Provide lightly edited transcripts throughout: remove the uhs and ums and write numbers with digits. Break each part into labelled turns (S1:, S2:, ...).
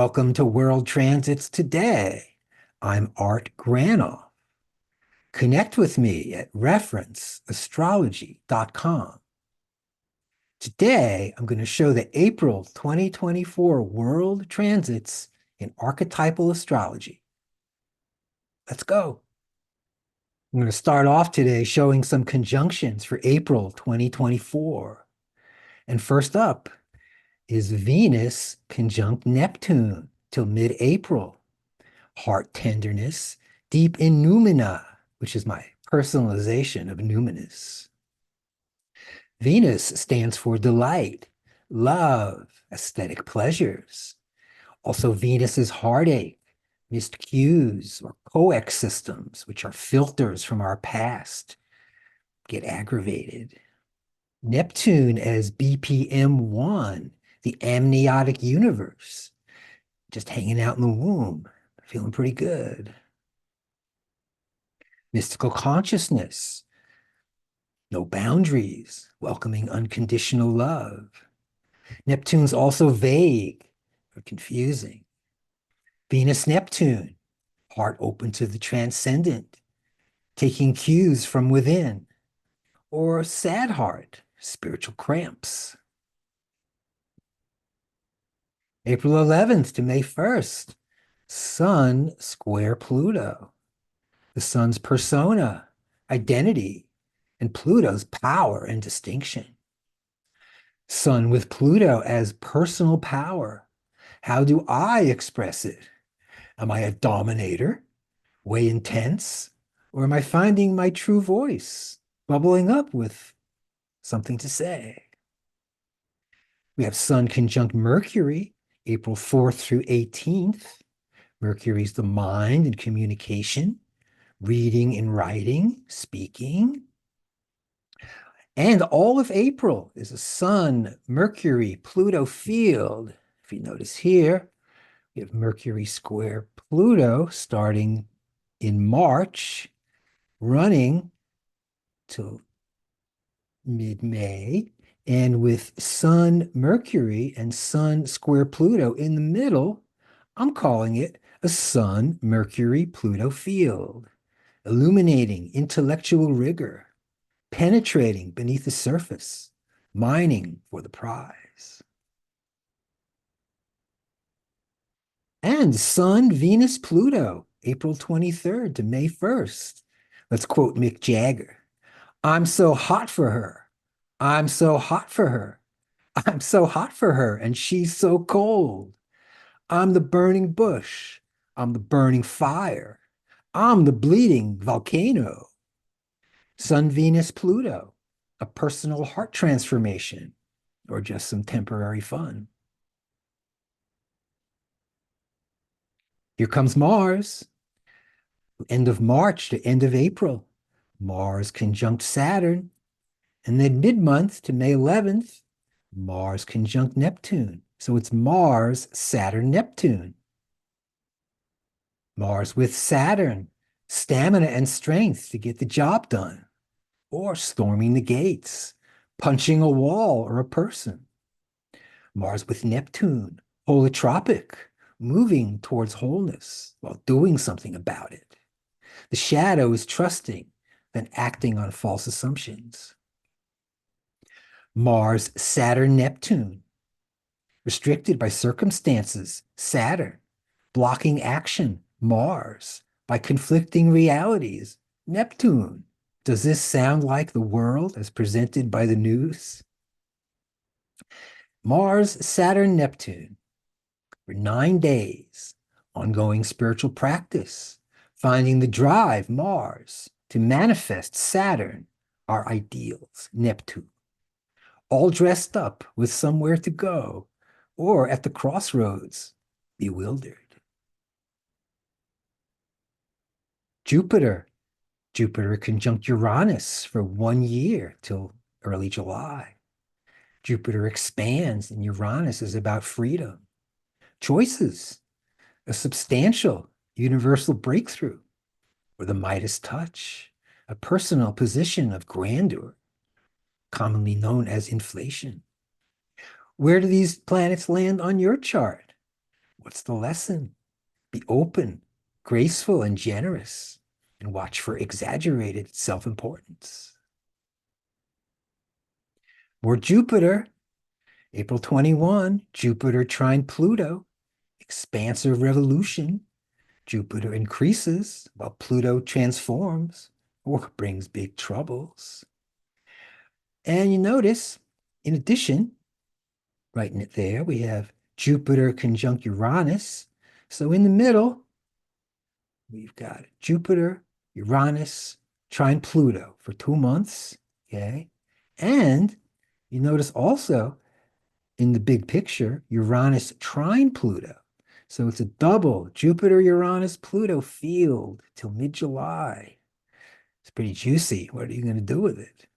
S1: Welcome to World Transits Today. I'm Art Granoff. Connect with me at referenceastrology.com. Today, I'm going to show the April 2024 World Transits in Archetypal Astrology. Let's go. I'm going to start off today showing some conjunctions for April 2024. And first up is Venus conjunct Neptune till mid-April. Heart tenderness, deep in noumena, which is my personalization of numinous. Venus stands for delight, love, aesthetic pleasures. Also, Venus is heartache, missed cues, or coex systems, which are filters from our past, get aggravated. Neptune as BPM1, the amniotic universe, just hanging out in the womb, feeling pretty good. Mystical consciousness, no boundaries, welcoming unconditional love. Neptune's also vague or confusing. Venus Neptune, heart open to the transcendent, taking cues from within. Or sad heart, spiritual cramps. April 11th to May 1st, Sun square Pluto. The Sun's persona, identity, and Pluto's power and distinction. Sun with Pluto as personal power. How do I express it? Am I a dominator, way intense, or am I finding my true voice, bubbling up with something to say? We have Sun conjunct Mercury, April 4th through 18th. Mercury's the mind and communication, reading and writing, speaking. And all of April is a Sun, Mercury, Pluto field. If you notice here, we have Mercury square Pluto starting in March, running till mid-May, and with Sun, Mercury, and Sun square Pluto in the middle, I'm calling it a Sun, Mercury, Pluto field, illuminating intellectual rigor, penetrating beneath the surface, mining for the prize. And Sun, Venus, Pluto, April 23rd to May 1st. Let's quote Mick Jagger. I'm so hot for her. I'm so hot for her. I'm so hot for her, and she's so cold. I'm the burning bush. I'm the burning fire. I'm the bleeding volcano. Sun, Venus, Pluto, a personal heart transformation, or just some temporary fun. Here comes Mars, end of March to end of April. Mars conjunct Saturn, and then mid-month to May 11th, Mars conjunct Neptune. So it's Mars, Saturn, Neptune. Mars with Saturn, stamina and strength to get the job done, or storming the gates, punching a wall or a person. Mars with Neptune, holotropic, moving towards wholeness while doing something about it. The shadow is trusting, then acting on false assumptions. Mars, Saturn, Neptune, restricted by circumstances, Saturn, blocking action, Mars, by conflicting realities, Neptune. Does this sound like the world as presented by the news? Mars, Saturn, Neptune, for 9 days, ongoing spiritual practice, finding the drive, Mars, to manifest Saturn, our ideals, Neptune, all dressed up with somewhere to go, or at the crossroads, bewildered. Jupiter conjunct Uranus for 1 year till early July. Jupiter expands and Uranus is about freedom, choices, a substantial universal breakthrough, or the Midas touch, a personal position of grandeur, commonly known as inflation. Where do these planets land on your chart? What's the lesson? Be open, graceful, and generous, and watch for exaggerated self-importance. More Jupiter, April 21, Jupiter trine Pluto, expansive revolution. Jupiter increases while Pluto transforms or brings big troubles. And you notice, in addition, writing it there, we have Jupiter conjunct Uranus. So in the middle, we've got Jupiter, Uranus, trine Pluto for 2 months. Okay. And you notice also in the big picture, Uranus trine Pluto. So it's a double Jupiter, Uranus, Pluto field till mid-July. It's pretty juicy. What are you going to do with it?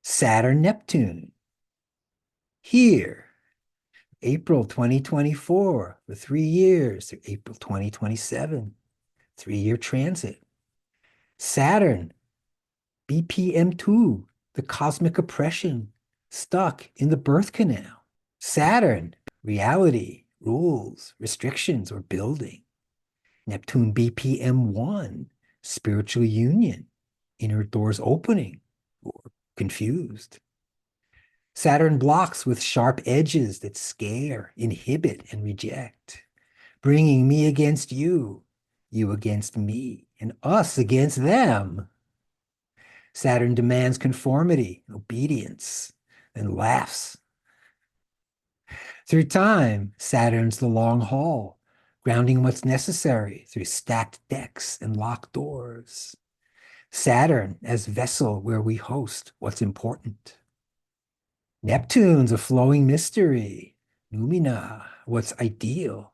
S1: Saturn, Neptune. Here, April 2024 for 3 years through April 2027, 3-year transit. Saturn, BPM2, the cosmic oppression, stuck in the birth canal. Saturn, reality, rules, restrictions, or building. Neptune BPM1, spiritual union, inner doors opening, or confused. Saturn blocks with sharp edges that scare, inhibit, and reject, bringing me against you, you against me, and us against them. Saturn demands conformity, obedience, and laughs. Through time, Saturn's the long haul, grounding what's necessary through stacked decks and locked doors. Saturn as vessel where we host what's important. Neptune's a flowing mystery. Numina, what's ideal.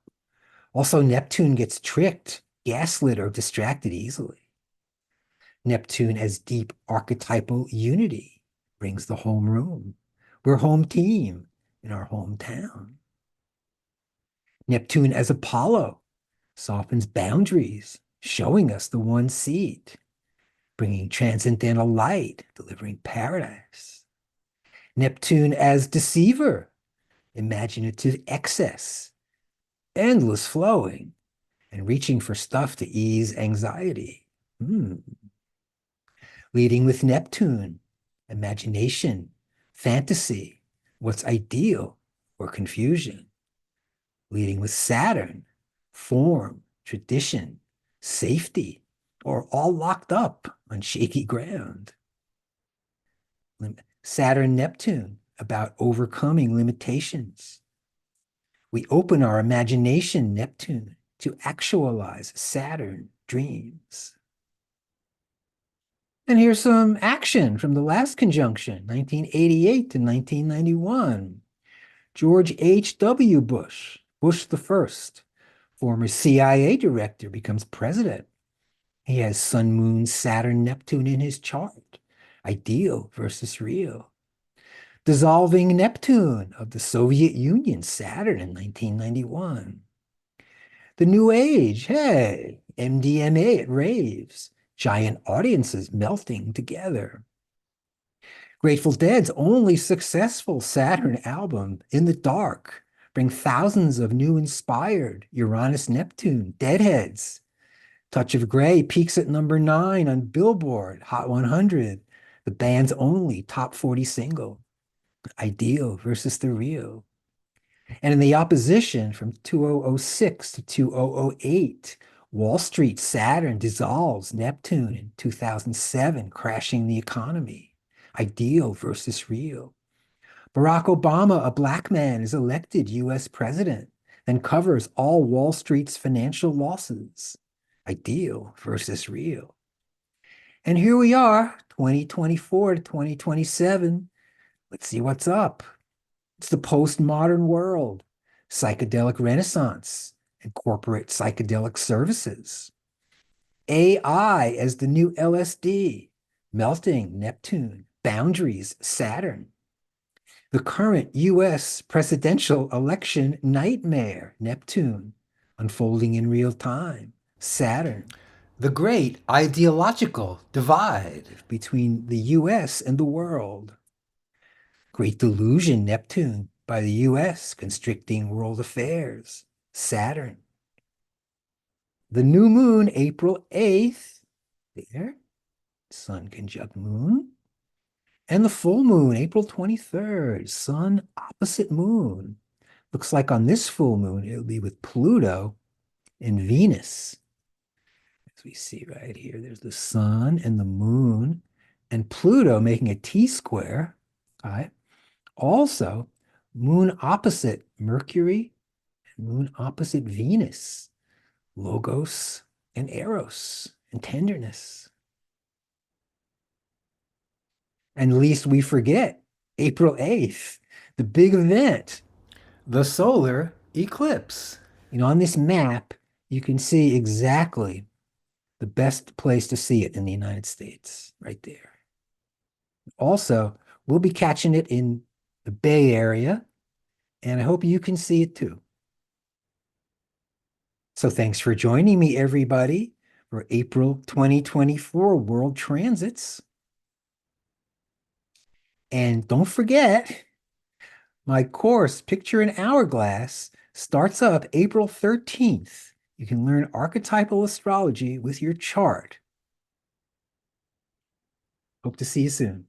S1: Also, Neptune gets tricked, gaslit, or distracted easily. Neptune as deep archetypal unity brings the home room. We're home team in our hometown. Neptune as Apollo softens boundaries, showing us the one seat, bringing transcendental light, delivering paradise. Neptune as deceiver, imaginative excess, endless flowing, and reaching for stuff to ease anxiety. Leading with Neptune, imagination, fantasy, what's ideal or confusion. Leading with Saturn, form, tradition, safety, or all locked up on shaky ground. Saturn, Neptune, about overcoming limitations. We open our imagination, Neptune, to actualize Saturn dreams. And here's some action from the last conjunction, 1988 to 1991. George H.W. Bush, Bush the First, former CIA director, becomes president. He has Sun, Moon, Saturn, Neptune in his chart. Ideal versus real. Dissolving Neptune of the Soviet Union, Saturn in 1991. The New Age, hey, MDMA at raves, giant audiences melting together. Grateful Dead's only successful Saturn album, In the Dark, bring thousands of new inspired Uranus-Neptune deadheads. Touch of Grey peaks at number 9 on Billboard Hot 100, the band's only top 40 single. Ideal versus the real. And in the opposition from 2006 to 2008, Wall Street Saturn dissolves Neptune in 2007, crashing the economy. Ideal versus real. Barack Obama, a black man, is elected US president, then covers all Wall Street's financial losses. Ideal versus real. And here we are, 2024 to 2027. Let's see what's up. It's the postmodern world, psychedelic renaissance, and corporate psychedelic services. AI as the new LSD, melting Neptune, boundaries Saturn. The current US presidential election nightmare, Neptune, unfolding in real time, Saturn. The great ideological divide between the US and the world. Great delusion, Neptune, by the US, constricting world affairs. Saturn. The new moon, April 8th. There. Sun conjunct moon. And the full moon, April 23rd. Sun opposite moon. Looks like on this full moon, it'll be with Pluto and Venus. As we see right here, there's the sun and the moon and Pluto making a T-square. All right. Also, moon opposite Mercury and moon opposite Venus. Logos and Eros and tenderness. And least we forget, April 8th, the big event, the solar eclipse. On this map, you can see exactly the best place to see it in the United States, right there. Also, we'll be catching it in the Bay Area, and I hope you can see it too. So thanks for joining me, everybody, for April 2024 World Transits. And don't forget, my course, Picture an Hourglass, starts up April 13th. You can learn archetypal astrology with your chart. Hope to see you soon.